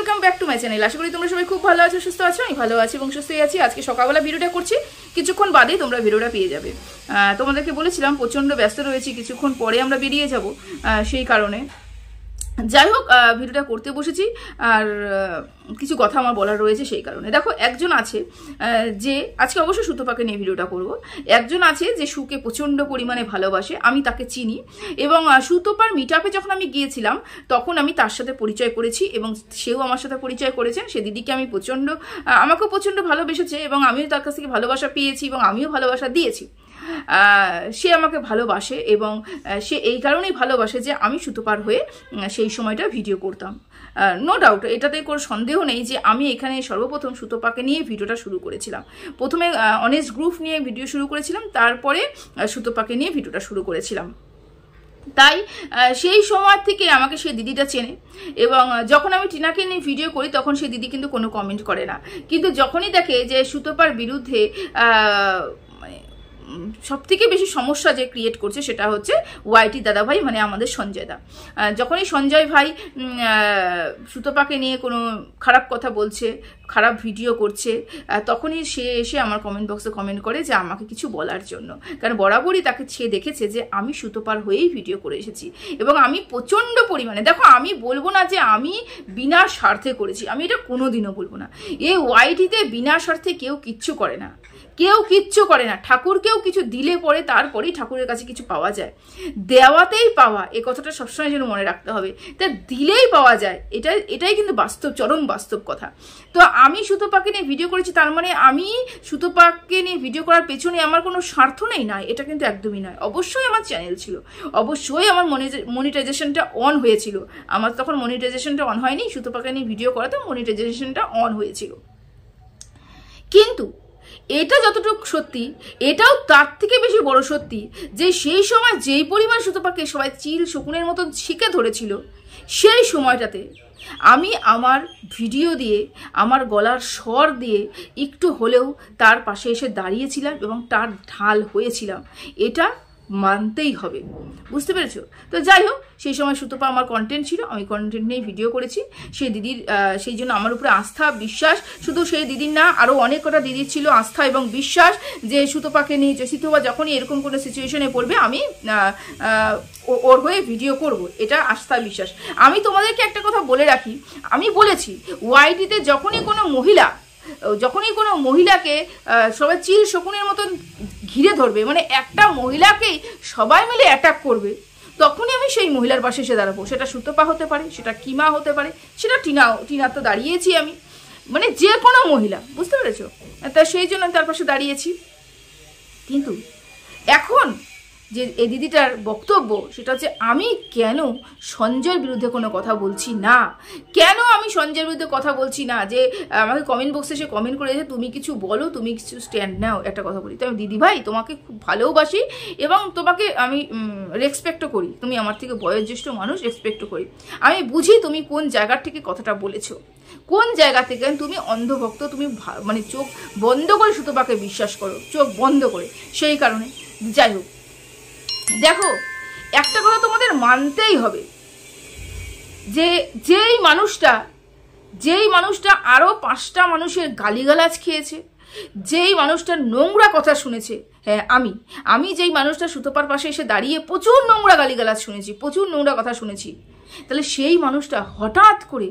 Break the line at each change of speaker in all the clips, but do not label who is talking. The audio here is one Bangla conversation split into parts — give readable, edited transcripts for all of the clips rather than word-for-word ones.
Welcome back to my channel. আশা করি তোমরা সবাই খুব ভালো আছো, সুস্থ আছো। আমি ভালো আছি এবং সুস্থই আছি। আজকে সকালবেলা ভিডিওটা করছি, কিছুক্ষণ বাদেই তোমরা ভিডিওটা পেয়ে যাবে। তোমাদেরকে বলেছিলাম প্রচণ্ড ব্যস্ত রয়েছি, কিছুক্ষণ পরে আমরা বেরিয়ে যাব, সেই কারণে যাই হোক ভিডিওটা করতে বসেছি। আর কিছু কথা আমার বলার রয়েছে, সেই কারণে। দেখো, একজন আছে যে আজকে অবশ্য সুতপাকে নিয়ে ভিডিওটা করব। একজন আছে যে সুকে প্রচণ্ড পরিমাণে ভালোবাসে, আমি তাকে চিনি। এবং সুতপার মিট আপে যখন আমি গিয়েছিলাম তখন আমি তার সাথে পরিচয় করেছি এবং সেও আমার সাথে পরিচয় করেছেন। সে দিদিকে আমি আমাকেও প্রচণ্ড ভালোবেসেছে এবং আমিও তার কাছ থেকে ভালোবাসা পেয়েছি এবং আমিও ভালোবাসা দিয়েছি। সে আমাকে ভালোবাসে এবং সে এই কারণেই ভালোবাসে যে আমি সুতপার হয়ে সেই সময়টা ভিডিও করতাম। নো ডাউট, এটাতে কোনো সন্দেহ নেই যে আমি এখানে সর্বপ্রথম সুতপাকে নিয়ে ভিডিওটা শুরু করেছিলাম। প্রথমে অনেস্ট গ্রুপ নিয়ে ভিডিও শুরু করেছিলাম, তারপরে সুতপাকে নিয়ে ভিডিওটা শুরু করেছিলাম। তাই সেই সময় থেকে আমাকে সেই দিদিটা চেনে এবং যখন আমি টিনাকে নিয়ে ভিডিও করি তখন সেই দিদি কিন্তু কোনো কমেন্ট করে না। কিন্তু যখনই দেখে যে সুতপার বিরুদ্ধে সব থেকে বেশি সমস্যা যে ক্রিয়েট করছে সেটা হচ্ছে ওয়াইটি দাদা ভাই, মানে আমাদের সঞ্জয় দা। যখনই সঞ্জয় ভাই সুতপাকে নিয়ে কোনো খারাপ কথা বলছে, খারাপ ভিডিও করছে, তখনই সে এসে আমার কমেন্ট বক্সে কমেন্ট করে যে আমাকে কিছু বলার জন্য। কারণ বরাবরই তাকে সে দেখেছে যে আমি সুতপার হয়েই ভিডিও করে এসেছি এবং আমি প্রচণ্ড পরিমাণে, দেখো আমি বলবো না যে আমি বিনা স্বার্থে করেছি, আমি এটা কোনোদিনও বলবো না। এই ওয়াইটিতে বিনা স্বার্থে কেউ কিচ্ছু করে না, কেউ কিচ্ছু করে না। ঠাকুরকেও কিছু দিলে পরে তারপরেই ঠাকুরের কাছে কিছু পাওয়া যায়, দেওয়াতেই পাওয়া, এ কথাটা সবসময় যেন মনে রাখতে হবে। তা দিলেই পাওয়া যায়, এটাই কিন্তু বাস্তব, চরম বাস্তব কথা। তো আমি সুতপাকে নিয়ে ভিডিও করেছি, তার মানে আমি সুতপাকে নিয়ে ভিডিও করার পেছনে আমার কোনো স্বার্থ নেই, না, এটা কিন্তু একদমই নয়। অবশ্যই আমার চ্যানেল ছিল, অবশ্যই আমার মনিটাইজেশনটা অন হয়েছিল। আমার তখন মনিটাইজেশনটা অন হয়নি, সুতপাকে নিয়ে ভিডিও করাতে মনিটাইজেশনটা অন হয়েছিল। কিন্তু এটা যতটুকু সত্যি, এটাও তার থেকে বেশি বড় সত্যি যে সেই সময় যেই পরিমাণ সুতপাকে সবাই চিল শকুনের মতন শিখে ধরেছিল, সেই সময়টাতে আমি আমার ভিডিও দিয়ে, আমার গলার স্বর দিয়ে একটু হলেও তার পাশে এসে দাঁড়িয়েছিলাম এবং তার ঢাল হয়েছিলাম। এটা মানতেই হবে, বুঝতে পেরেছো? তো যাই হোক, সেই সময় সুতপা আমার কন্টেন্ট ছিল, আমি কন্টেন্ট নিয়ে ভিডিও করেছি। সেই দিদির সেই জন্য আমার উপরে আস্থা, বিশ্বাস, শুধু সেই দিদির না, আরও অনেক কটা দিদির ছিল আস্থা এবং বিশ্বাস যে সুতপাকে নিয়ে সুতপা যখনই এরকম কোনো সিচুয়েশনে পড়বে আমি ওর হয়ে ভিডিও করব, এটা আস্থা, বিশ্বাস। আমি তোমাদেরকে একটা কথা বলে রাখি, আমি বলেছি ওয়াইটিতে যখনই কোনো মহিলাকে সবাই চিল শকুনের মতন ঘিরে ধরবে, মানে একটা মহিলাকেই সবাই মিলে অ্যাটাক করবে, তখনই আমি সেই মহিলার পাশে এসে দাঁড়াবো। সেটা সুতপা হতে পারে, সেটা কিমা হতে পারে, সেটা টিনা তো দাঁড়িয়েছি আমি, মানে যে কোনো মহিলা, বুঝতে পেরেছো? তা সেই জন্য আমি তার পাশে দাঁড়িয়েছি। কিন্তু এখন যে এই দিদিটার বক্তব্য, সেটা হচ্ছে আমি কেন সঞ্জয়ের বিরুদ্ধে কোনো কথা বলছি না, কেন আমি সঞ্জয়ের বিরুদ্ধে কথা বলছি না। যে আমাকে কমেন্ট বক্সে সে কমেন্ট করেছে তুমি কিছু বলো, তুমি কিছু স্ট্যান্ড নাও। একটা কথা বলি, তো আমি দিদি ভাই তোমাকে খুব ভালোবাসি এবং তোমাকে আমি রেসপেক্টও করি, তুমি আমার থেকে বয়োজ্যেষ্ঠ মানুষ, রেসপেক্টও করি। আমি বুঝি তুমি কোন জায়গার থেকে কথাটা বলেছো, কোন জায়গা থেকে। তুমি অন্ধভক্ত, তুমি মানে চোখ বন্ধ করে সুতপাকে বিশ্বাস করো, চোখ বন্ধ করে। সেই কারণে যাই হোক, দেখো একটা কথা তোমাদের মানতেই হবে যে যেই মানুষটা আরো 5টা মানুষের গালিগালাজ খেয়েছে, যেই মানুষটা নোংরা কথা শুনেছে, হ্যাঁ আমি যেই মানুষটা সুতপার পাশে এসে দাঁড়িয়ে প্রচুর নোংরা গালিগালাজ শুনেছি, প্রচুর নোংরা কথা শুনেছি, তাহলে সেই মানুষটা হঠাৎ করে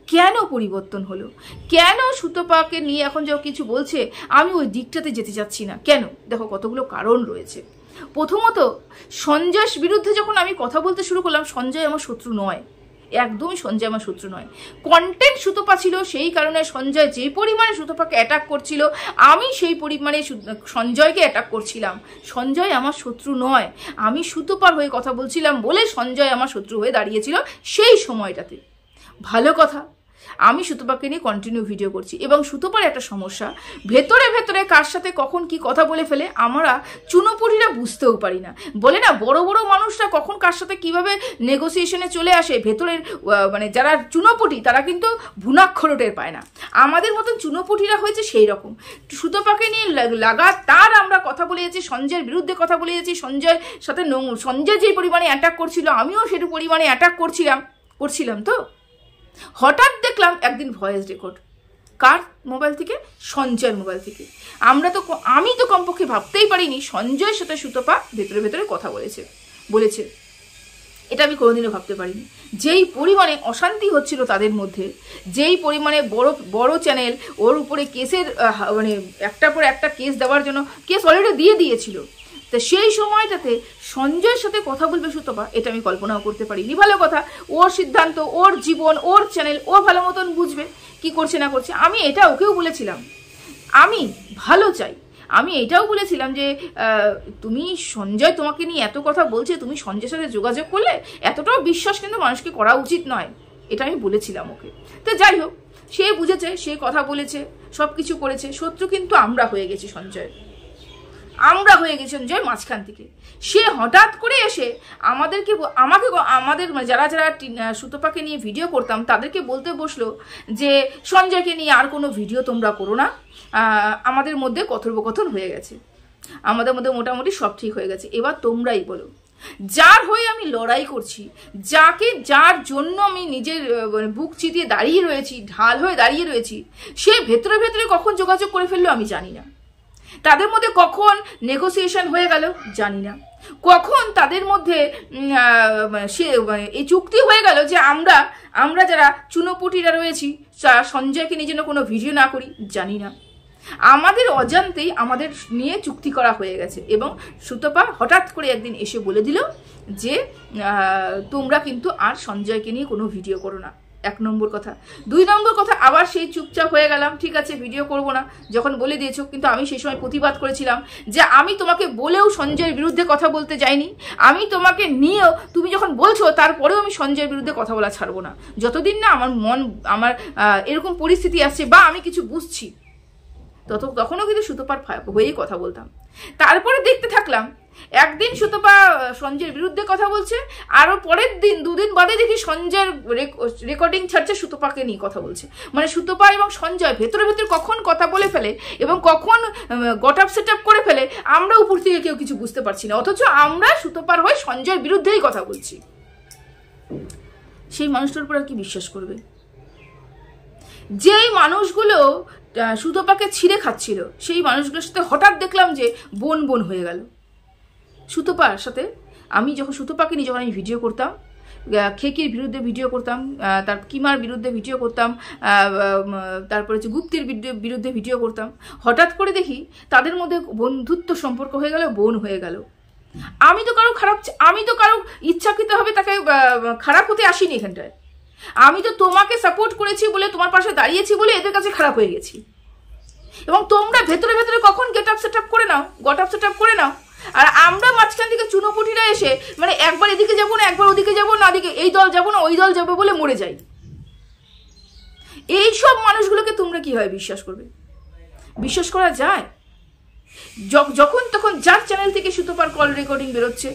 কেন পরিবর্তন হলো? কেন সুতপাকে নিয়ে এখন যা কিছু বলছে আমি ওই দিকটাতে যেতে চাচ্ছি না কেন? দেখো কতগুলো কারণ রয়েছে। প্রথমত, সঞ্জয়ের বিরুদ্ধে যখন আমি কথা বলতে শুরু করলাম, সঞ্জয় আমার শত্রু নয়, একদমই সঞ্জয় আমার শত্রু নয়। কন্টেন্ট সুতপা ছিল, সেই কারণে সঞ্জয় যে পরিমাণে সুতপাকে অ্যাটাক করছিল, আমি সেই পরিমাণে সঞ্জয়কে অ্যাটাক করছিলাম। সঞ্জয় আমার শত্রু নয়, আমি সুতপার হয়ে কথা বলছিলাম বলে সঞ্জয় আমার শত্রু হয়ে দাঁড়িয়েছিল সেই সময়টাতে। ভালো কথা, আমি সুতপাকে নিয়ে কন্টিনিউ ভিডিও করছি এবং সুতপার একটা সমস্যা, ভেতরে ভেতরে কার সাথে কখন কি কথা বলে ফেলে আমরা চুনোপুটিরা বুঝতেও পারি না। বলে না, বড় বড় মানুষরা কখন কার সাথে কিভাবে নেগোসিয়েশনে চলে আসে, ভেতরের মানে যারা চুনোপুটি তারা কিন্তু ভুনাক্ষর টের পায় না। আমাদের মতন চুনোপুটিরা হয়েছে সেই রকম। সুতপাকে নিয়ে লাগাতার আমরা কথা বলে যাচ্ছি, সঞ্জয়ের বিরুদ্ধে কথা বলে যাচ্ছি, সঞ্জয়ের সাথে সঞ্জয় যে পরিমাণে অ্যাটাক করছিল আমিও সেটু পরিমাণে অ্যাটাক করছিলাম তো। হঠাৎ দেখলাম একদিন ভয়েস রেকর্ড, কার মোবাইল থেকে? সঞ্জয়ের মোবাইল থেকে। আমি তো কমপক্ষে ভাবতেই পারিনি সঞ্জয়ের সাথে সুতপা ভেতরে ভেতরে কথা বলেছে। এটা আমি কোনোদিনও ভাবতে পারিনি। যেই পরিমাণে অশান্তি হচ্ছিল তাদের মধ্যে, যেই পরিমাণে বড় চ্যানেল ওর উপরে কেসের মানে একটার পর একটা কেস দেওয়ার জন্য কেস অলরেডি দিয়েছিল, তো সেই সময়টাতে সঞ্জয়ের সাথে কথা বলবে সুতপা, এটা আমি কল্পনাও করতে পারিনি। ভালো কথা, ওর সিদ্ধান্ত, ওর জীবন, ওর চ্যানেল, ও ভালো মতন বুঝবে কি করছে না করছে। আমি এটা ওকেও বলেছিলাম, আমি ভালো চাই। আমি এটাও বলেছিলাম যে তুমি সঞ্জয় তোমাকে নিয়ে এত কথা বলছে, তুমি সঞ্জয়ের সাথে যোগাযোগ করলে এতটাও বিশ্বাস কিন্তু মানুষকে করা উচিত নয়, এটা আমি বলেছিলাম ওকে। তো যাই হোক, সে বুঝেছে, সে কথা বলেছে, সব কিছু করেছে। শত্রু কিন্তু আমরা হয়ে গেছি সঞ্জয়, আমরা হয়ে গেছি সঞ্জয় মাঝখান থেকে। সে হঠাৎ করে এসে আমাদের যারা সুতপাকে নিয়ে ভিডিও করতাম তাদেরকে বলতে বসলো যে সঞ্জয়কে নিয়ে আর কোনো ভিডিও তোমরা করো না, আমাদের মধ্যে কথোপকথন হয়ে গেছে, আমাদের মধ্যে মোটামুটি সব ঠিক হয়ে গেছে, এবার তোমরাই বলো। যার হয়ে আমি লড়াই করছি, যার জন্য আমি নিজের বুক চিতিয়ে দাঁড়িয়ে রয়েছি, ঢাল হয়ে দাঁড়িয়ে রয়েছি, সে ভেতরে ভেতরে কখন যোগাযোগ করে ফেললো আমি জানি না। তাদের মধ্যে কখন নেগোসিয়েশন হয়ে গেল জানি না, কখন তাদের মধ্যে এই চুক্তি হয়ে গেল যে আমরা যারা চুনোপুটিরা রয়েছি সঞ্জয়কে নিয়ে যেন কোনো ভিডিও না করি জানি না। আমাদের অজান্তেই আমাদের নিয়ে চুক্তি করা হয়ে গেছে এবং সুতপা হঠাৎ করে একদিন এসে বলে দিল যে তোমরা কিন্তু আর সঞ্জয়কে নিয়ে কোনো ভিডিও করো না। 1 নম্বর কথা। 2 নম্বর কথা, আবার সেই চুপচাপ হয়ে গেলাম, ঠিক আছে ভিডিও করব না যখন বলে দিয়েছো। কিন্তু আমি সেই সময় প্রতিবাদ করেছিলাম যে আমি তোমাকে বলেও সঞ্জয়ের বিরুদ্ধে কথা বলতে যাইনি, আমি তোমাকে নিয়েও তুমি যখন বলছো তারপরেও আমি সঞ্জয়ের বিরুদ্ধে কথা বলা ছাড়বো না, যতদিন না আমার এরকম পরিস্থিতি আসছে বা আমি কিছু বুঝছি, তখনও কিন্তু সুতপার হয়েই কথা বলতাম। তারপরে দেখতে থাকলাম একদিন সুতপা সঞ্জয়ের বিরুদ্ধে কথা বলছে, আরো পরের দিন 2 দিন বাদে দেখি সঞ্জয়ের রেকর্ডিং ছাড়ছে সুতপাকে নিয়ে কথা বলছে। মানে সুতপা এবং সঞ্জয় ভেতরে ভেতরে কখন কথা বলে ফেলে এবং কখন গট আপ সেট আপ করে ফেলে আমরা উপর থেকে কেউ কিছু বুঝতে পারছি না, অথচ আমরা সুতপার হয়ে সঞ্জয়ের বিরুদ্ধেই কথা বলছি। সেই মানুষটার উপর আর কি বিশ্বাস করবে? যেই মানুষগুলো সুতপাকে ছিঁড়ে খাচ্ছিল সেই মানুষগুলোর সাথে হঠাৎ দেখলাম যে বোন হয়ে গেল। সুতপার সাথে সুতপাকে নিয়ে যখন আমি ভিডিও করতাম, খেকির বিরুদ্ধে ভিডিও করতাম, তার কিমার বিরুদ্ধে ভিডিও করতাম, তারপরে হচ্ছে গুপ্তির বিরুদ্ধে ভিডিও করতাম, হঠাৎ করে দেখি তাদের মধ্যে বন্ধুত্ব সম্পর্ক হয়ে গেল, বোন হয়ে গেল। আমি তো কারো ইচ্ছাকৃতভাবে তাকে খারাপ হতে আসিনি এখানটায়। আমি তো তোমাকে সাপোর্ট করেছি বলে, তোমার পাশে দাঁড়িয়েছি বলে এদের কাছে খারাপ হয়ে গেছি। এবং তোমরা ভেতরে ভেতরে কখন গট আপ সেট আপ করে নাও, আর আমরা মাঝখান থেকে চুনোপুটিরা এসে মানে একবার এদিকে যাবো না, একবার ওদিকে যাবো না, ওদিকে এই দল যাবো না, ওই দল যাবে বলে মরে যাই। এইসব মানুষগুলোকে তোমরা কিভাবে বিশ্বাস করবে? বিশ্বাস করা যায়? যখন তখন যার চ্যানেল থেকে সুতপার কল রেকর্ডিং বেরোচ্ছে,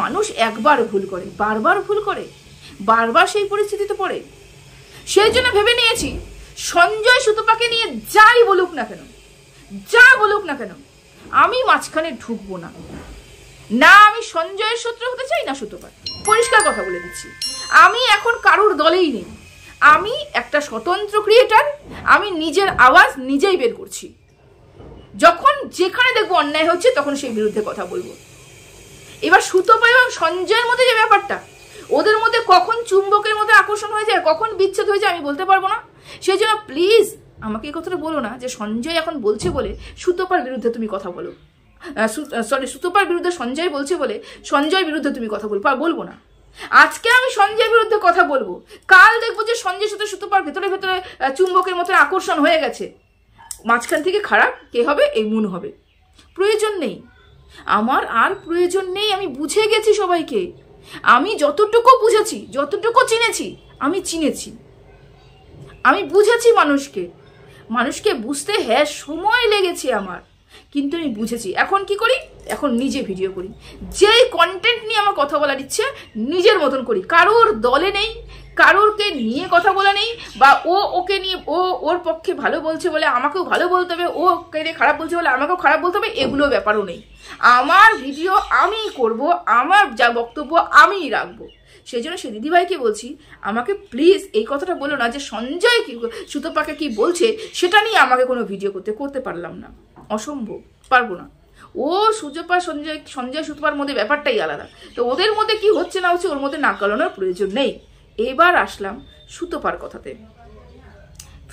মানুষ একবার ভুল করে, বারবার ভুল করে, বারবার সেই পরিস্থিতিতে পড়ে। সেই জন্য ভেবে নিয়েছি সঞ্জয় সুতপাকে নিয়ে যাই বলুক না কেন আমি মাঝখানে ঢুকবো না। আমি সঞ্জয়ের শত্রু হতে চাই না সুতপার, পরিষ্কার কথা বলে দিচ্ছি। আমি এখন কারোর দলেই নেই, আমি একটা স্বতন্ত্র ক্রিয়েটার, আমি নিজের আওয়াজ নিজেই বের করছি। যখন যেখানে দেখবো অন্যায় হচ্ছে তখন সেই বিরুদ্ধে কথা বলবো। এবার সুতপা এবং সঞ্জয়ের মধ্যে যে ব্যাপারটা, ওদের মধ্যে কখন চুম্বকের মধ্যে আকর্ষণ হয়ে যায়, কখন বিচ্ছেদ হয়ে যায় আমি বলতে পারবো না। সেই জন্য প্লিজ আমাকে এই কথাটা বলো না যে সঞ্জয় এখন বলছে বলে সুতপার বিরুদ্ধে তুমি কথা বলো, সুতপার বিরুদ্ধে সঞ্জয় বলছে বলে সঞ্জয়ের বিরুদ্ধে তুমি কথা বলবো না। আজকে আমি সঞ্জয়ের বিরুদ্ধে কথা বলবো, কাল দেখবো যে সঞ্জয়ের সাথে সুতপার ভেতরে ভেতরে চুম্বকের মতো আকর্ষণ হয়ে গেছে, মাঝখান থেকে খারাপ কে হবে? এই মন হবে। প্রয়োজন নেই, আমার আর প্রয়োজন নেই। আমি বুঝে গেছি সবাইকে, আমি যতটুকু বুঝেছি, যতটুকু চিনেছি আমি চিনেছি, আমি বুঝেছি মানুষকে বুঝতে সময় লেগেছে আমার, কিন্তু আমি বুঝেছি। এখন কি করি? এখন নিজে ভিডিও করি, যেই কন্টেন্ট নিয়ে আমার কথা বলার ইচ্ছে নিজের মতন করি, কারোর দলে নেই, কারোরকে নিয়ে কথা বলা নেই, বা ওকে নিয়ে ওর পক্ষে ভালো বলছে বলে আমাকেও ভালো বলতে হবে, ওকে নিয়ে খারাপ বলছে বলে আমাকেও খারাপ বলতে হবে, এগুলো ব্যাপারও নেই। আমার ভিডিও আমি করব, আমার যা বক্তব্য আমিই রাখবো। সেই জন্য সে দিদিভাইকে বলছি, আমাকে প্লিজ এই কথাটা বলো না যে সঞ্জয় সুতপাকে কি বলছে সেটা নিয়ে আমাকে কোনো ভিডিও করতে পারলাম না, অসম্ভব, পারবো না। ও সুতপা সঞ্জয় সুতপার মধ্যে ব্যাপারটাই আলাদা। তো ওদের মধ্যে কি হচ্ছে না হচ্ছে ওর মধ্যে নাক গলানোর প্রয়োজন নেই। এবার আসলাম সুতপার কথাতে।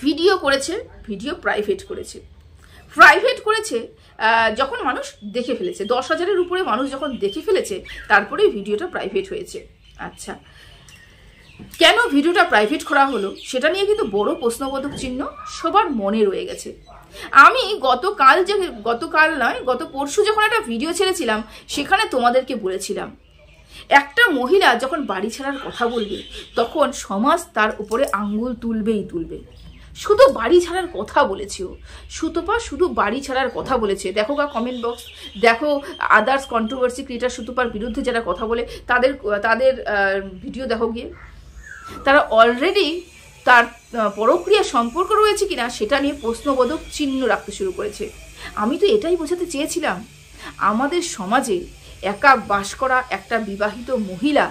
ভিডিও করেছে, ভিডিও প্রাইভেট করেছে যখন মানুষ দেখে ফেলেছে, 10,000-এর উপরে মানুষ যখন দেখে ফেলেছে, তারপরেই ভিডিওটা প্রাইভেট হয়েছে। আচ্ছা, কেন ভিডিওটা প্রাইভেট করা হলো সেটা নিয়ে কিন্তু বড় প্রশ্নবোধক চিহ্ন সবার মনে রয়ে গেছে। আমি গত পরশু যখন একটা ভিডিও ছেড়েছিলাম, সেখানে তোমাদেরকে বলেছিলাম একটা মহিলা যখন বাড়ি ছাড়ার কথা বলবে তখন সমাজ তার উপরে আঙ্গুল তুলবেই তুলবে। শুধু বাড়ি ছাড়ার কথা বলেছে ও, সুতপা শুধু বাড়ি ছাড়ার কথা বলেছে। দেখো কমেন্ট বক্স, দেখো আদার্স কন্ট্রোভার্সি ক্রিয়েটার সুতপার বিরুদ্ধে যারা কথা বলে তাদের ভিডিও দেখো গিয়ে। তারা অলরেডি তার পরক্রিয়া সম্পর্ক রয়েছে কিনা সেটা নিয়ে প্রশ্নবোধক চিহ্ন রাখতে শুরু করেছে। আমি তো এটাই বোঝাতে চেয়েছিলাম, আমাদের সমাজে একা বাস করা একটা বিবাহিত মহিলা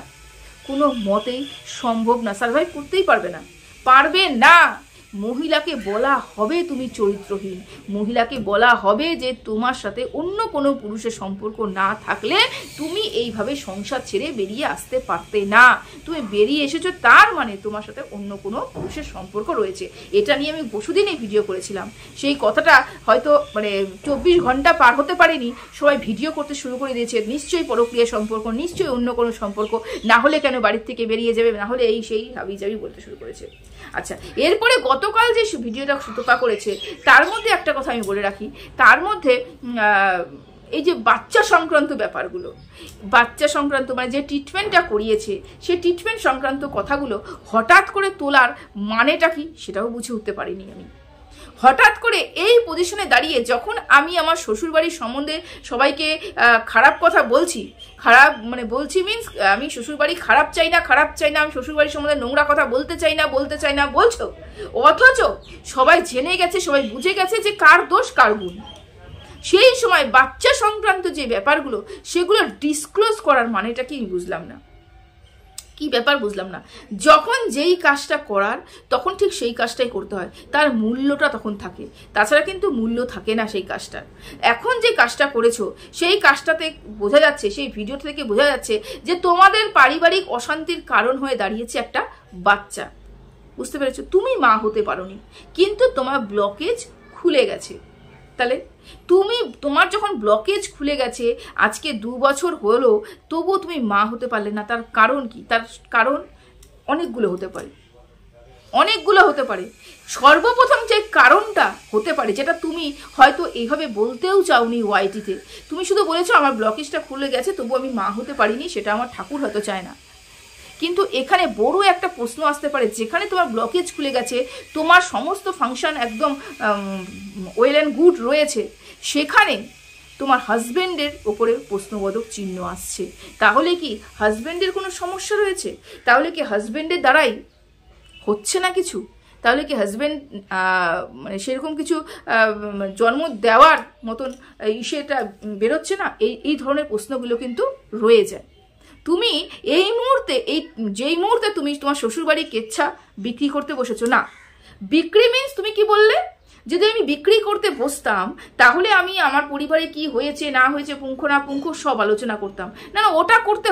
কোনো মতেই সম্ভব না, সার্ভাইভ করতেই পারবে না। মহিলাকে বলা হবে তুমি চরিত্রহীন, মহিলাকে বলা হবে যে তোমার সাথে অন্য কোনো পুরুষের সম্পর্ক না থাকলে তুমি এইভাবে সংসার ছেড়ে বেরিয়ে আসতে পারতে না। তুমি বেরিয়ে এসেছো তার মানে তোমার সাথে অন্য কোনো পুরুষের সম্পর্ক রয়েছে। এটা নিয়ে আমি পরশুদিনই ভিডিও করেছিলাম। সেই কথাটা হয়তো 24 ঘন্টা পার হতে পারেনি, সবাই ভিডিও করতে শুরু করে দিয়েছে, নিশ্চয়ই পরক্রিয়া সম্পর্ক, নিশ্চয়ই অন্য কোনো সম্পর্ক, না হলে কেন বাড়ির থেকে বেরিয়ে যাবে, না হলে এই সেই হাবিজাবি বলতে শুরু করেছে। আচ্ছা, এরপরে গতকাল যে ভিডিওটা সুতপা করেছে তার মধ্যে একটা কথা আমি বলে রাখি, তার মধ্যে এই যে বাচ্চা সংক্রান্ত ব্যাপারগুলো, বাচ্চা সংক্রান্ত যে ট্রিটমেন্টটা করিয়েছে সেই ট্রিটমেন্ট সংক্রান্ত কথাগুলো হঠাৎ করে তোলার মানেটা কি সেটাও বুঝে উঠতে পারিনি আমি। হঠাৎ করে এই পজিশনে দাঁড়িয়ে যখন আমি আমার শ্বশুরবাড়ির সম্বন্ধে সবাইকে খারাপ কথা বলছি, বলছি মিনস আমি শ্বশুরবাড়ি খারাপ চাই না, আমি শ্বশুরবাড়ির সম্বন্ধে নোংরা কথা বলতে চাই না বলছো, অথচ সবাই জেনে গেছে, সবাই বুঝে গেছে যে কার দোষ কার গুণ। সেই সময় বাচ্চা সংক্রান্ত যে ব্যাপারগুলো সেগুলো ডিসক্লোজ করার মানেটা কি বুঝলাম না, কি ব্যাপার বুঝলাম না। যখন যেই কাজটা করার তখন ঠিক সেই কাজটাই করতে হয়, তার মূল্যটা তখন থাকে, তাছাড়া কিন্তু মূল্য থাকে না সেই কাজটার। এখন যে কাজটা করেছো সেই কাজটাতে বোঝা যাচ্ছে, সেই ভিডিও থেকে বোঝা যাচ্ছে যে তোমাদের পারিবারিক অশান্তির কারণ হয়ে দাঁড়িয়েছে একটা বাচ্চা। বুঝতে পেরেছো? তুমি মা হতে পারোনি, কিন্তু তোমার ব্লকেজ খুলে গেছে। তাহলে তোমার যখন ব্লকেজ খুলে গেছে, আজকে 2 বছর হলো, তবুও তুমি মা হতে পারলে না। তার কারণ কি? তার কারণ অনেকগুলো হতে পারে। সর্বপ্রথম যে কারণটা হতে পারে, যেটা তুমি হয়তো এইভাবে বলতেও চাওনি ওয়াইটিতে, তুমি শুধু বলেছো আমার ব্লকেজটা খুলে গেছে তবু আমি মা হতে পারিনি, সেটা আমার ঠাকুর হয়তো চায় না। কিন্তু এখানে বড় একটা প্রশ্ন আসতে পারে, যেখানে তোমার ব্লকেজ খুলে গেছে, তোমার সমস্ত ফাংশন একদম ওয়েল অ্যান্ড গুড রয়েছে, সেখানে তোমার হাজব্যান্ডের ওপরে প্রশ্নবোধক চিহ্ন আসছে। তাহলে কি হাজব্যান্ডের কোনো সমস্যা রয়েছে? তাহলে কি হাজব্যান্ডের দ্বারাই হচ্ছে না কিছু? তাহলে কি হাজব্যান্ড সেরকম কিছু জন্ম দেওয়ার মতন সেটা বেরোচ্ছে না? এই ধরনের প্রশ্নগুলো কিন্তু রয়ে যায়। তুমি যেই মুহূর্তে তুমি তোমার শ্বশুরবাড়ি কেচ্ছা বিক্রি করতে বসেছো, না বিক্রি মিন্স তুমি কি বললে, যদি আমি বিক্রি করতে বসতাম তাহলে আমি আমার পরিবারে কি হয়েছে না হয়েছে পুঙ্খ না পুঙ্খ সব আলোচনা করতাম। না, ওটা করতে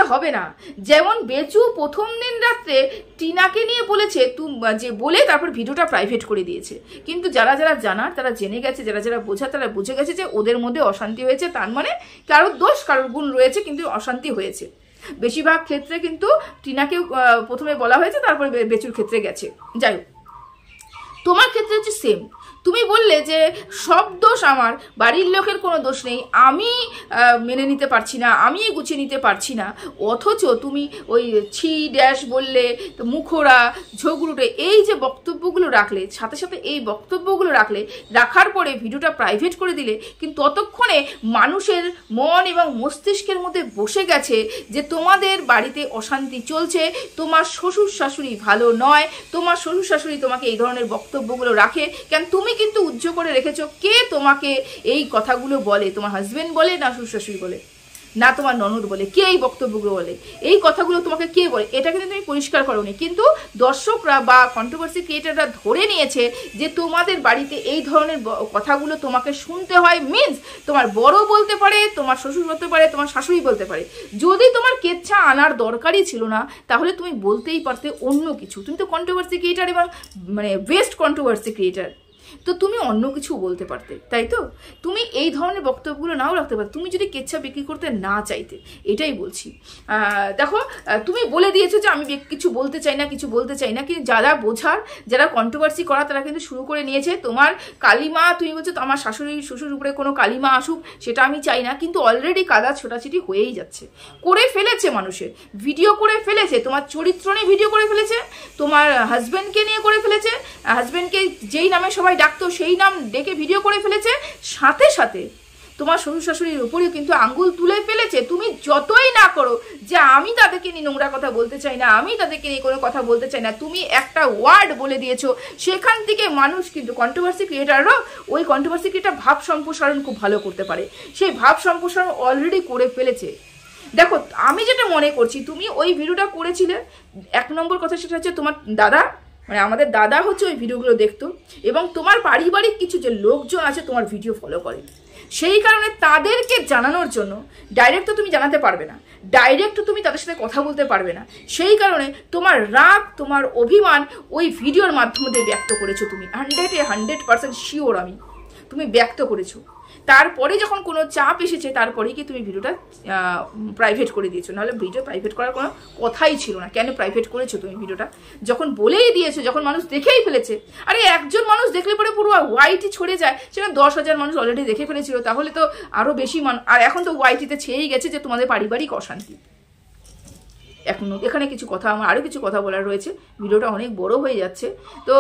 হবে না। যেমন বেচু প্রথম দিন রাত্রে টিনাকে নিয়ে বলেছে, বলে তারপর ভিডিওটা প্রাইভেট করে দিয়েছে। কিন্তু যারা জানার তারা জেনে গেছে, যারা বোঝার তারা বুঝে গেছে যে ওদের মধ্যে অশান্তি হয়েছে, তার মানে কারোর দোষ কারোর গুণ রয়েছে, কিন্তু অশান্তি হয়েছে। বেশিরভাগ ক্ষেত্রে কিন্তু টিনাকে প্রথমে বলা হয়েছে, তারপরে বেচুর ক্ষেত্রে গেছে। যাই হোক, তোমার ক্ষেত্রে হচ্ছে সেম। তুমি বললে যে সব দোষ আমার, বাড়ির লোকের কোনো দোষ নেই, আমি মেনে নিতে পারছি না, আমি গুছিয়ে নিতে পারছি না। অথচ তুমি ওই বললে, মুখোরা, ঝগড়ুটে, এই যে বক্তব্যগুলো রাখলে, সাথে এই বক্তব্যগুলো রাখার পরে ভিডিওটা প্রাইভেট করে দিলে, কিন্তু ততক্ষণে মানুষের মন এবং মস্তিষ্কের মধ্যে বসে গেছে যে তোমাদের বাড়িতে অশান্তি চলছে, তোমার শ্বশুর শাশুড়ি ভালো নয়, তোমার শ্বশুর শাশুড়ি তোমাকে এই ধরনের বক্তব্যগুলো রাখে। কেন তুমি কিন্তু উজ্জ্ব করে রেখেছো কে তোমাকে এই কথাগুলো বলে, তোমার হাজবেন্ড বলে না শ্বশুর শাশুড়ি বলে? না তোমার ননদ বলে, কে এই বক্তব্যগুলো বলে, এই কথাগুলো তোমাকে কে বলে, এটা কিন্তু তুমি পরিষ্কার করোনি। কিন্তু দর্শকরা বা কন্ট্রোভার্সি ক্রিয়েটাররা ধরে নিয়েছে যে তোমাদের বাড়িতে এই ধরনের কথাগুলো তোমাকে শুনতে হয়। মিন্স তোমার বড় বলতে পারে, তোমার শ্বশুর বলতে পারে, তোমার শাশুড়ি বলতে পারে। যদি তোমার কেচ্ছা আনার দরকারই ছিল না তাহলে তুমি বলতেই পারতে অন্য কিছু। তুমি তো কন্ট্রোভার্সি ক্রিয়েটার এবং মানে বেস্ট কন্ট্রোভার্সি ক্রিয়েটার, তো তুমি অন্য কিছু বলতে পারতে, তাই তো? তুমি এই ধরনের বক্তব্যগুলো নাও রাখতে পারতে, তুমি যদি কেচ্ছা বিক্রি করতে না চাইতে, এটাই বলছি। দেখো, তুমি বলে দিয়েছো যে আমি কিছু বলতে চাই না, কিছু বলতে চাই না, কিন্তু যারা বোঝার, যারা কন্ট্রোভার্সি করা, তারা কিন্তু শুরু করে নিয়েছে। তোমার কালিমা, তুমি বলছো আমার শাশুড়ি শ্বশুর উপরে কোনো কালিমা আসুক, সেটা আমি চাই না, কিন্তু অলরেডি কাদা ছোটাছুটি হয়েই যাচ্ছে, করে ফেলেছে, মানুষের ভিডিও করে ফেলেছে, তোমার চরিত্র নিয়ে ভিডিও করে ফেলেছে, তোমার হাজব্যান্ডকে নিয়ে করে ফেলেছে, হাজব্যান্ডকে যেই নামে সবাই ডাকতো সেই নাম ডেকে ভিডিও করে ফেলেছে, সাথে সাথে তোমার শ্বশুর শাশুড়ির উপরেও কিন্তু আঙ্গুল তুলে ফেলেছে। তুমি যতই না করো যে আমি তাদেরকে নিয়ে নোংরা কথা বলতে চাই না, আমি তাদেরকে নিয়ে কোনো কথা বলতে চাই না, তুমি একটা ওয়ার্ড বলে দিয়েছো, সেখান থেকে মানুষ কিন্তু কন্ট্রোভার্সি ক্রিয়েটাররা, ওই কন্ট্রোভার্সি ক্রিয়েটার ভাব সম্প্রসারণ খুব ভালো করতে পারে, সেই ভাব সম্প্রসারণ অলরেডি করে ফেলেছে। দেখো, আমি যেটা মনে করছি, তুমি ওই ভিডিওটা করেছিলে, এক নম্বর কথা সেটা হচ্ছে তোমার দাদা, মানে আমাদের দাদা হচ্ছে ওই ভিডিওগুলো দেখতো, এবং তোমার পারিবারিক কিছু যে লোকজন আছে তোমার ভিডিও ফলো করে, সেই কারণে তাদেরকে জানানোর জন্য, ডাইরেক্ট তো তুমি জানাতে পারবে না, ডাইরেক্ট তুমি তাদের সাথে কথা বলতে পারবে না, সেই কারণে তোমার রাগ, তোমার অভিমান ওই ভিডিওর মাধ্যমে ব্যক্ত করেছো। তুমি 100% শিওর, আমি তুমি ব্যক্ত করেছো। তারপরে যখন কোনো চাপ এসেছে তারপরেই কি তুমি ভিডিওটা প্রাইভেট করে দিয়েছো, নাহলে ভিডিও প্রাইভেট করার কোনো কথাই ছিল না। কেন প্রাইভেট করেছো তুমি ভিডিওটা? যখন বলেই দিয়েছো, যখন মানুষ দেখেই ফেলেছে, আরে একজন মানুষ দেখলে পরে পুরো ওয়াইটি ছড়ে যায়, সেখানে 10,000 মানুষ অলরেডি দেখে ফেলেছিল, তাহলে তো আরও বেশি আর এখন তো ওয়াইটিতে ছেয়েই গেছে যে তোমাদের পারিবারিক অশান্তি। এখনো এখানে কিছু কথা, আমার আরও কিছু কথা বলার রয়েছে, ভিডিওটা অনেক বড় হয়ে যাচ্ছে। তো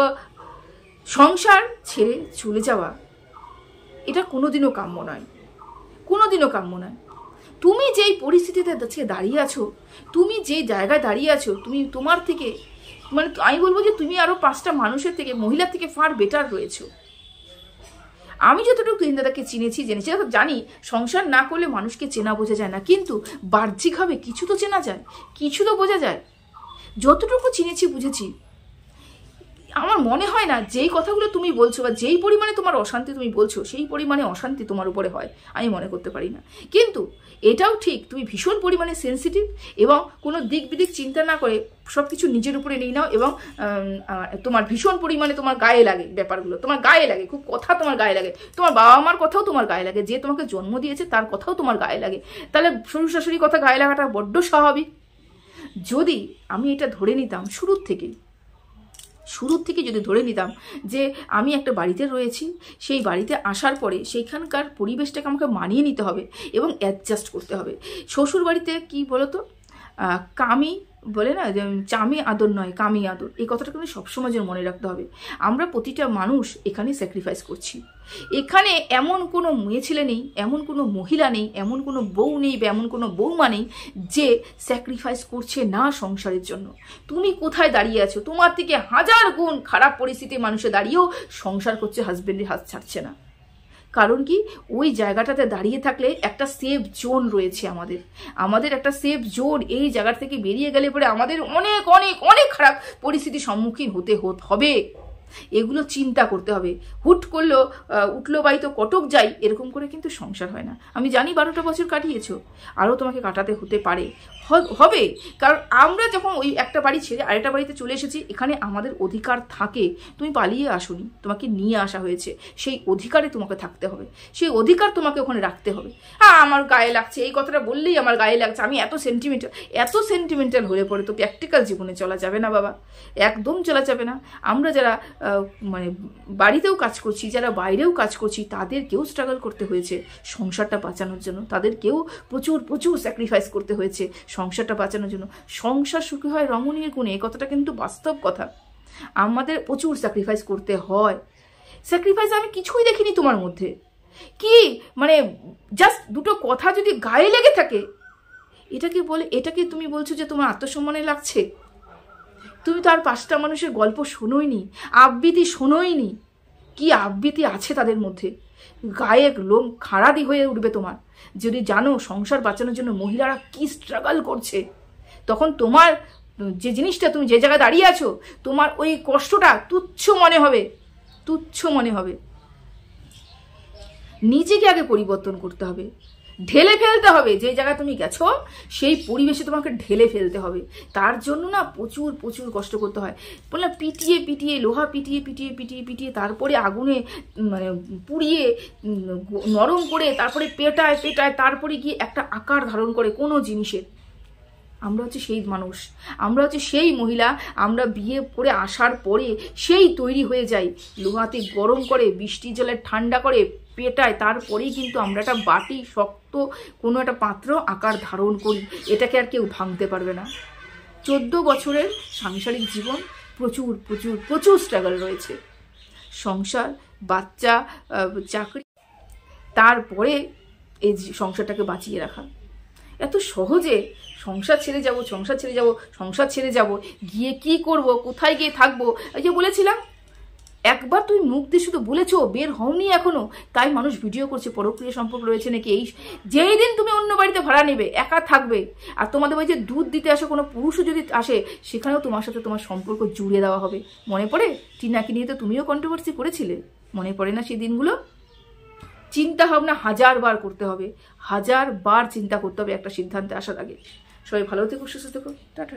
সংসার ছেড়ে চলে যাওয়া এটা কোনোদিনও কাম্য নয়, কোনোদিনও কাম্য নয়। তুমি যেই পরিস্থিতিতে দাঁড়িয়ে আছো, তুমি যেই জায়গায় দাঁড়িয়ে আছো, তুমি তোমার থেকে, মানে আমি বলবো যে তুমি আরো 5টা মানুষের থেকে, মহিলার থেকে ফার বেটার রয়েছো। আমি যতটুকু দাদাকে চিনেছি, জেনেছি, জানি সংসার না করলে মানুষকে চেনা বোঝা যায় না, কিন্তু বাহ্যিকভাবে কিছু তো চেনা যায়, কিছু তো বোঝা যায়। যতটুকু চিনেছি, বুঝেছি, আমার মনে হয় না যেই কথাগুলো তুমি বলছো বা যেই পরিমাণে তোমার অশান্তি তুমি বলছো, সেই পরিমাণে অশান্তি তোমার উপরে হয়, আমি মনে করতে পারি না। কিন্তু এটাও ঠিক, তুমি ভীষণ পরিমাণে সেন্সিটিভ, এবং কোনো দিক বিদিক চিন্তা না করে সব কিছু নিজের উপরে নিয়ে নাও, এবং তোমার ভীষণ পরিমাণে তোমার গায়ে লাগে ব্যাপারগুলো, তোমার গায়ে লাগে, খুব কথা তোমার গায়ে লাগে, তোমার বাবা মার কথাও তোমার গায়ে লাগে, যে তোমাকে জন্ম দিয়েছে তার কথাও তোমার গায়ে লাগে, তাহলে শ্বশুর শাশুড়ির কথা গায়ে লাগাটা বড্ড স্বাভাবিক। যদি আমি এটা ধরে নিতাম শুরুর থেকে যদি ধরে নিতাম যে আমি একটা বাড়িতে রয়েছি, সেই বাড়িতে আসার পরে সেইখানকার পরিবেশটাকে আমাকে মানিয়ে নিতে হবে এবং অ্যাডজাস্ট করতে হবে। শ্বশুর বাড়িতে কি বলতো, কামি বলে না, চামি আদর নয় কামি আদর, এই কথাটা কিন্তু সবসময় যেন মনে রাখতে হবে। আমরা প্রতিটা মানুষ এখানে স্যাক্রিফাইস করছি, এখানে এমন কোনো মেয়ে ছেলে নেই, এমন কোনো মহিলা নেই, এমন কোনো বউ নেই বা এমন কোনো বৌমা নেই যে স্যাক্রিফাইস করছে না সংসারের জন্য। তুমি কোথায় দাঁড়িয়ে আছো? তোমার থেকে 1000 গুণ খারাপ পরিস্থিতির মানুষে দাঁড়িয়েও সংসার করছে, হাজবেন্ডের হাত ছাড়ছে না। কারণ কি, ওই জায়গাটাতে দাঁড়িয়ে থাকলে একটা সেফ জোন রয়েছে, আমাদের একটা সেফ জোন, এই জায়গা থেকে বেরিয়ে গেলে পরে আমাদের অনেক অনেক অনেক খারাপ পরিস্থিতির সম্মুখীন হতে হবে। এগুলো চিন্তা করতে হবে। হুট করলো উঠলো বাই তো কটক যাই, এরকম করে কিন্তু সংসার হয় না। আমি জানি 12টা বছর কাটিয়েছো, আরও তোমাকে কাটাতে হতে পারে, হবে। কারণ আমরা যখন ওই একটা বাড়ি ছেড়ে আরেকটা বাড়িতে চলে এসেছি, এখানে আমাদের অধিকার থাকে। তুমি পালিয়ে আসোনি, তোমাকে নিয়ে আসা হয়েছে, সেই অধিকারে তোমাকে থাকতে হবে, সেই অধিকার তোমাকে ওখানে রাখতে হবে। আমার গায়ে লাগছে, এই কথাটা বললেই আমার গায়ে লাগছে, আমি এত সেন্টিমেন্টাল হলে পরে তো প্র্যাকটিক্যাল জীবনে চলা যাবে না বাবা, একদম চলা যাবে না। আমরা যারা মানে বাড়িতেও কাজ করছি, যারা বাইরেও কাজ করছি, তাদেরকেও স্ট্রাগল করতে হয়েছে সংসারটা বাঁচানোর জন্য, তাদেরকেও প্রচুর স্যাক্রিফাইস করতে হয়েছে সংসারটা বাঁচানোর জন্য। সংসার সুখী হয় রমণীর গুণে, এই কথাটা কিন্তু বাস্তব কথা। আমাদের প্রচুর স্যাক্রিফাইস করতে হয়। স্যাক্রিফাইস আমি কিছুই দেখিনি তোমার মধ্যে। কি মানে জাস্ট দুটো কথা যদি গায়ে লেগে থাকে, এটাকে তুমি বলছো যে তোমার আত্মসম্মানে লাগছে? তুমি তো আর 5টা মানুষের গল্প শোনোইনি, আবৃত্তি শোনোইনি, কি আবৃত্তি আছে তাদের মধ্যে। গায়ে লোম খাড়াদি হয়ে উঠবে তোমার। যদি জানো সংসার বাঁচানোর জন্য মহিলারা কি স্ট্রাগল করছে, তখন তোমার যে জিনিসটা, তুমি যে জায়গায় দাঁড়িয়ে আছো, তোমার ওই কষ্টটা তুচ্ছ মনে হবে, তুচ্ছ মনে হবে। নিজেকে আগে পরিবর্তন করতে হবে, ঢেলে ফেলতে হবে। যে জায়গায় তুমি গেছো সেই পরিবেশে তোমাকে ঢেলে ফেলতে হবে। তার জন্য না প্রচুর প্রচুর কষ্ট করতে হয়। বললাম পিটিয়ে পিটিয়ে, লোহা পিটিয়ে পিটিয়ে পিটিয়ে পিটিয়ে, তারপরে আগুনে মানে পুড়িয়ে নরম করে, তারপরে পেটায় পেটায়, তারপরে গিয়ে একটা আকার ধারণ করে কোনো জিনিসের। আমরা হচ্ছে সেই মানুষ, আমরা হচ্ছে সেই মহিলা। আমরা বিয়ে করে আসার পরে সেই তৈরি হয়ে যাই, লোহাতে গরম করে, বৃষ্টির জলে ঠান্ডা করে পেটায়, তারপরেই কিন্তু আমরা একটা বাটি, শক্ত কোনো একটা পাত্র আকার ধারণ করি। এটাকে আর কেউ ভাঙতে পারবে না। 14 বছরের সাংসারিক জীবন, প্রচুর প্রচুর প্রচুর স্ট্রাগল রয়েছে। সংসার, বাচ্চা, চাকরি, তারপরে এই সংসারটাকে বাঁচিয়ে রাখা। এত সহজে সংসার ছেড়ে যাব, সংসার ছেড়ে যাব, সংসার ছেড়ে যাব, গিয়ে কি করব, কোথায় গিয়ে থাকবো, এই যে বলেছিলাম, একবার তুই মুখ দিয়ে শুধু বলেছো, বের হওনি এখনো, তাই মানুষ ভিডিও করছে পরক্রিয়া সম্পর্ক রয়েছে নাকি। এই যেই দিন তুমি অন্য বাড়িতে ভাড়া নেবে, একা থাকবে, আর তোমাদের বাড়িতে দুধ দিতে আসে কোনো পুরুষও যদি আসে, সেখানেও তোমার সাথে তোমার সম্পর্ক জুড়ে দেওয়া হবে। মনে পড়ে টিনাকে নিয়ে তো তুমিও কন্ট্রোভার্সি করেছিলে, মনে পড়ে না সেই দিনগুলো? চিন্তা ভাবনা 1000 বার করতে হবে, 1000 বার চিন্তা করতে হবে একটা সিদ্ধান্তে আসার আগে। সবাই ভালো থেকো, সুস্থ থেকো, টাটা।